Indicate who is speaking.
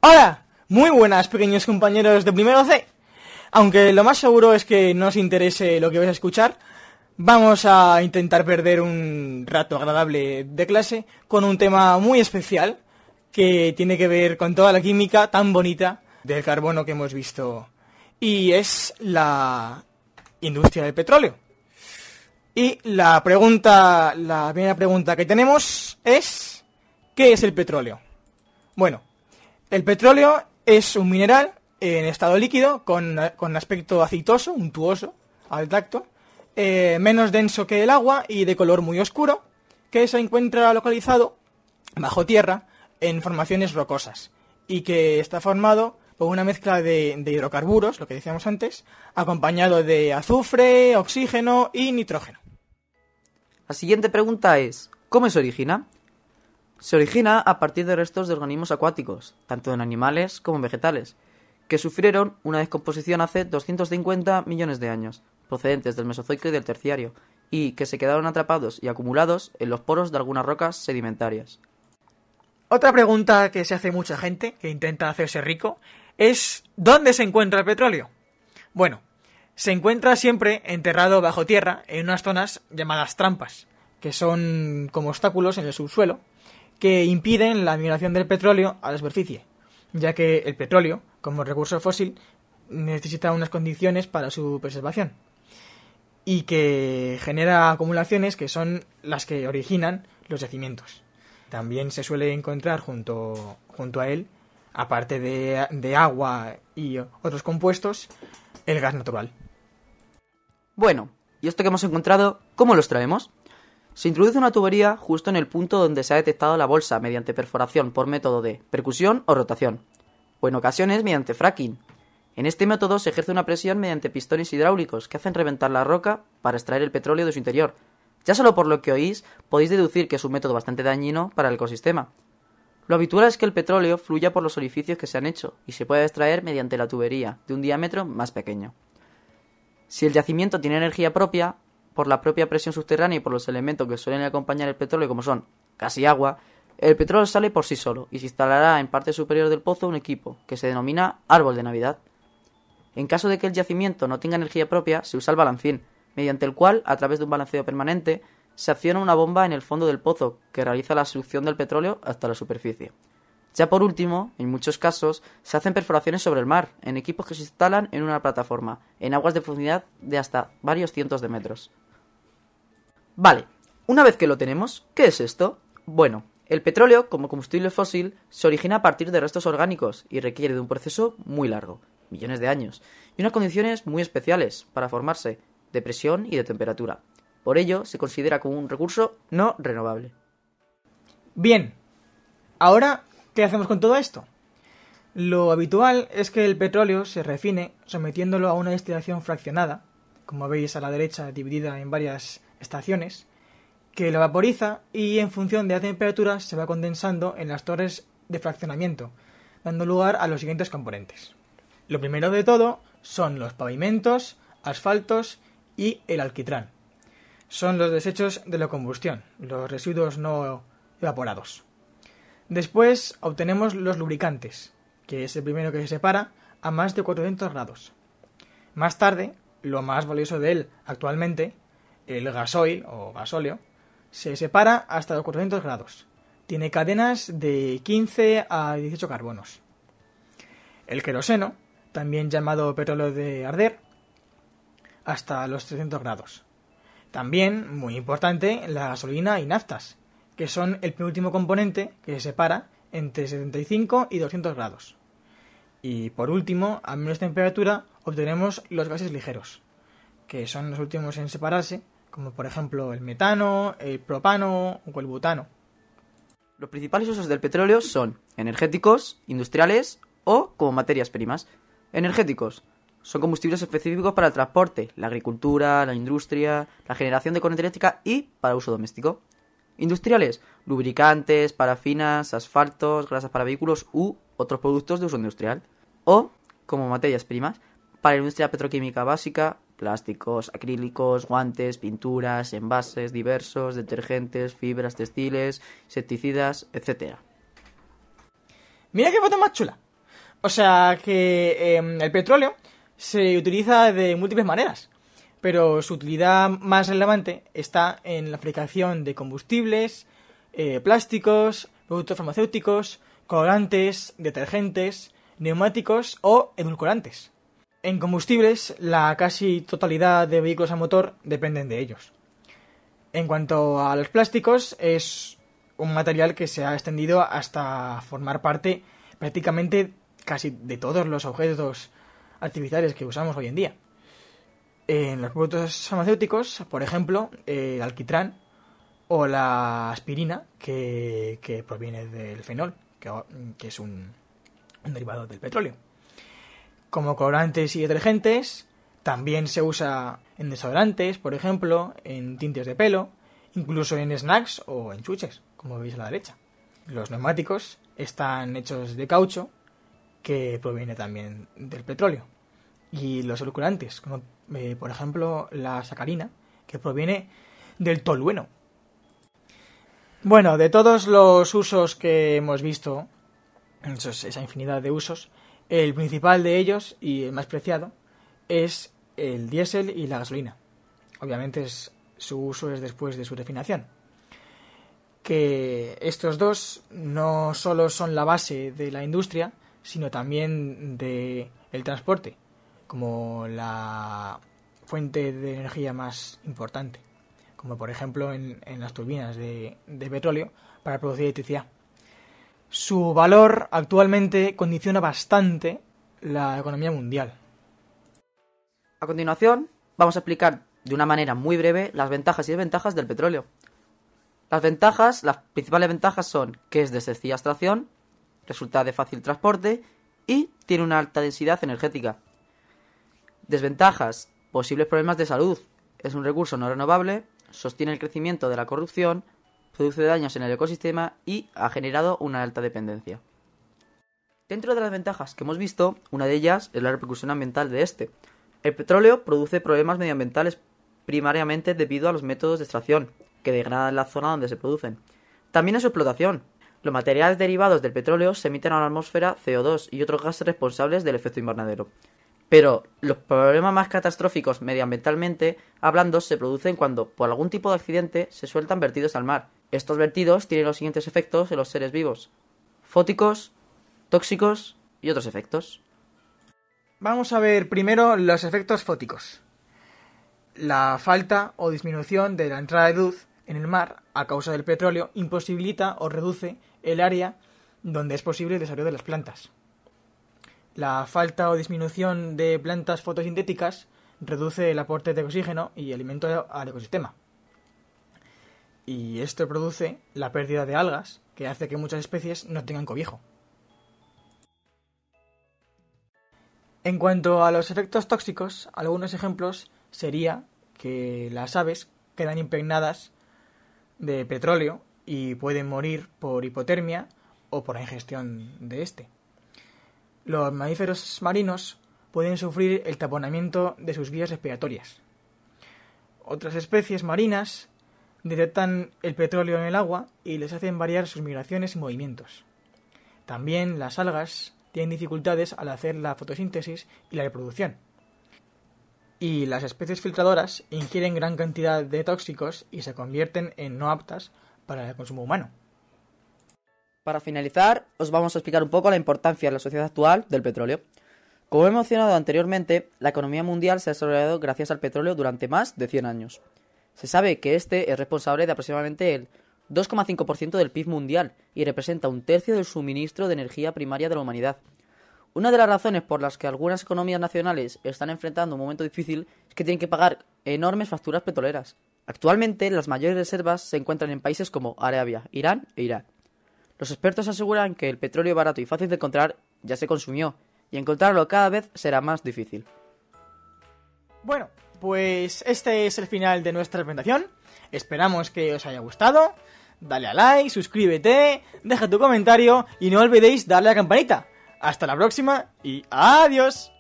Speaker 1: Hola, muy buenas pequeños compañeros de primero C. Aunque lo más seguro es que no os interese lo que vais a escuchar, vamos a intentar perder un rato agradable de clase con un tema muy especial que tiene que ver con toda la química tan bonita del carbono que hemos visto, y es la industria del petróleo. Y la primera pregunta que tenemos es: ¿qué es el petróleo? Bueno, el petróleo es un mineral en estado líquido con aspecto aceitoso, untuoso al tacto, menos denso que el agua y de color muy oscuro, que se encuentra localizado bajo tierra en formaciones rocosas y que está formado por una mezcla de hidrocarburos, lo que decíamos antes, acompañado de azufre, oxígeno y nitrógeno.
Speaker 2: La siguiente pregunta es: ¿cómo se origina? Se origina a partir de restos de organismos acuáticos, tanto en animales como en vegetales, que sufrieron una descomposición hace 250 millones de años, procedentes del Mesozoico y del Terciario, y que se quedaron atrapados y acumulados en los poros de algunas rocas sedimentarias.
Speaker 1: Otra pregunta que se hace mucha gente que intenta hacerse rico es: ¿dónde se encuentra el petróleo? Bueno, se encuentra siempre enterrado bajo tierra en unas zonas llamadas trampas, que son como obstáculos en el subsuelo, que impiden la migración del petróleo a la superficie, ya que el petróleo, como recurso fósil, necesita unas condiciones para su preservación, y que genera acumulaciones que son las que originan los yacimientos. También se suele encontrar junto a él, aparte de agua y otros compuestos, el gas natural.
Speaker 2: Bueno, ¿y esto que hemos encontrado, cómo lo extraemos? Se introduce una tubería justo en el punto donde se ha detectado la bolsa mediante perforación por método de percusión o rotación, o en ocasiones mediante fracking. En este método se ejerce una presión mediante pistones hidráulicos que hacen reventar la roca para extraer el petróleo de su interior. Ya solo por lo que oís podéis deducir que es un método bastante dañino para el ecosistema. Lo habitual es que el petróleo fluya por los orificios que se han hecho y se pueda extraer mediante la tubería de un diámetro más pequeño. Si el yacimiento tiene energía propia, por la propia presión subterránea y por los elementos que suelen acompañar el petróleo, como son gas y agua, el petróleo sale por sí solo y se instalará en parte superior del pozo un equipo que se denomina árbol de Navidad. En caso de que el yacimiento no tenga energía propia, se usa el balancín, mediante el cual, a través de un balanceo permanente, se acciona una bomba en el fondo del pozo que realiza la succión del petróleo hasta la superficie. Ya por último, en muchos casos, se hacen perforaciones sobre el mar, en equipos que se instalan en una plataforma, en aguas de profundidad de hasta varios cientos de metros. Vale, una vez que lo tenemos, ¿qué es esto? Bueno, el petróleo, como combustible fósil, se origina a partir de restos orgánicos y requiere de un proceso muy largo, millones de años, y unas condiciones muy especiales para formarse, de presión y de temperatura. Por ello, se considera como un recurso no renovable.
Speaker 1: Bien, ahora, ¿qué hacemos con todo esto? Lo habitual es que el petróleo se refine sometiéndolo a una destilación fraccionada, como veis a la derecha, dividida en varias estaciones, que lo vaporiza y en función de la temperatura se va condensando en las torres de fraccionamiento, dando lugar a los siguientes componentes. Lo primero de todo son los pavimentos, asfaltos y el alquitrán. Son los desechos de la combustión, los residuos no evaporados. Después obtenemos los lubricantes, que es el primero que se separa a más de 400 grados. Más tarde, lo más valioso de él actualmente, el gasoil o gasóleo, se separa hasta los 400 grados. Tiene cadenas de 15 a 18 carbonos. El queroseno, también llamado petróleo de arder, hasta los 300 grados. También, muy importante, la gasolina y naftas, que son el penúltimo componente que se separa entre 75 y 200 grados. Y por último, a menos temperatura, obtenemos los gases ligeros, que son los últimos en separarse, como por ejemplo el metano, el propano o el butano.
Speaker 2: Los principales usos del petróleo son energéticos, industriales o como materias primas. Energéticos son combustibles específicos para el transporte, la agricultura, la industria, la generación de corriente eléctrica y para uso doméstico. Industriales, lubricantes, parafinas, asfaltos, grasas para vehículos u otros productos de uso industrial. O como materias primas para la industria petroquímica básica, plásticos, acrílicos, guantes, pinturas, envases diversos, detergentes, fibras textiles, insecticidas, etc.
Speaker 1: ¡Mira qué foto más chula! O sea que el petróleo se utiliza de múltiples maneras, pero su utilidad más relevante está en la fabricación de combustibles, plásticos, productos farmacéuticos, colorantes, detergentes, neumáticos o edulcorantes. En combustibles, la casi totalidad de vehículos a motor dependen de ellos. En cuanto a los plásticos, es un material que se ha extendido hasta formar parte prácticamente casi de todos los objetos artificiales que usamos hoy en día. En los productos farmacéuticos, por ejemplo, el alquitrán o la aspirina, que proviene del fenol, que es un derivado del petróleo. Como colorantes y detergentes, también se usa en desodorantes, por ejemplo, en tintes de pelo, incluso en snacks o en chuches, como veis a la derecha. Los neumáticos están hechos de caucho, que proviene también del petróleo. Y los edulcorantes, como por ejemplo la sacarina, que proviene del tolueno. Bueno, de todos los usos que hemos visto, esa infinidad de usos, el principal de ellos y el más preciado es el diésel y la gasolina. Obviamente su uso es después de su refinación. Que estos dos no solo son la base de la industria, sino también del transporte, como la fuente de energía más importante, como por ejemplo en las turbinas de petróleo para producir electricidad. Su valor actualmente condiciona bastante la economía mundial.
Speaker 2: A continuación, vamos a explicar de una manera muy breve las ventajas y desventajas del petróleo. Las principales ventajas son que es de sencilla extracción, resulta de fácil transporte y tiene una alta densidad energética. Desventajas: posibles problemas de salud. Es un recurso no renovable, sostiene el crecimiento de la corrupción, produce daños en el ecosistema y ha generado una alta dependencia. Dentro de las ventajas que hemos visto, una de ellas es la repercusión ambiental de este. El petróleo produce problemas medioambientales primariamente debido a los métodos de extracción, que degradan la zona donde se producen. También es su explotación. Los materiales derivados del petróleo se emiten a la atmósfera CO2 y otros gases responsables del efecto invernadero. Pero los problemas más catastróficos medioambientalmente hablando se producen cuando, por algún tipo de accidente, se sueltan vertidos al mar. Estos vertidos tienen los siguientes efectos en los seres vivos: fóticos, tóxicos y otros efectos.
Speaker 1: Vamos a ver primero los efectos fóticos. La falta o disminución de la entrada de luz en el mar a causa del petróleo imposibilita o reduce el área donde es posible el desarrollo de las plantas. La falta o disminución de plantas fotosintéticas reduce el aporte de oxígeno y alimento al ecosistema. Y esto produce la pérdida de algas, que hace que muchas especies no tengan cobijo. En cuanto a los efectos tóxicos, algunos ejemplos sería que las aves quedan impregnadas de petróleo y pueden morir por hipotermia o por la ingestión de este. Los mamíferos marinos pueden sufrir el taponamiento de sus vías respiratorias. Otras especies marinas detectan el petróleo en el agua y les hacen variar sus migraciones y movimientos. También las algas tienen dificultades al hacer la fotosíntesis y la reproducción. Y las especies filtradoras ingieren gran cantidad de tóxicos y se convierten en no aptas para el consumo humano.
Speaker 2: Para finalizar, os vamos a explicar un poco la importancia en la sociedad actual del petróleo. Como he mencionado anteriormente, la economía mundial se ha desarrollado gracias al petróleo durante más de 100 años. Se sabe que este es responsable de aproximadamente el 2,5% del PIB mundial y representa un tercio del suministro de energía primaria de la humanidad. Una de las razones por las que algunas economías nacionales están enfrentando un momento difícil es que tienen que pagar enormes facturas petroleras. Actualmente, las mayores reservas se encuentran en países como Arabia, Irán e Irak. Los expertos aseguran que el petróleo barato y fácil de encontrar ya se consumió, y encontrarlo cada vez será más difícil.
Speaker 1: Bueno, pues este es el final de nuestra presentación. Esperamos que os haya gustado. Dale a like, suscríbete, deja tu comentario y no olvidéis darle a la campanita. Hasta la próxima y adiós.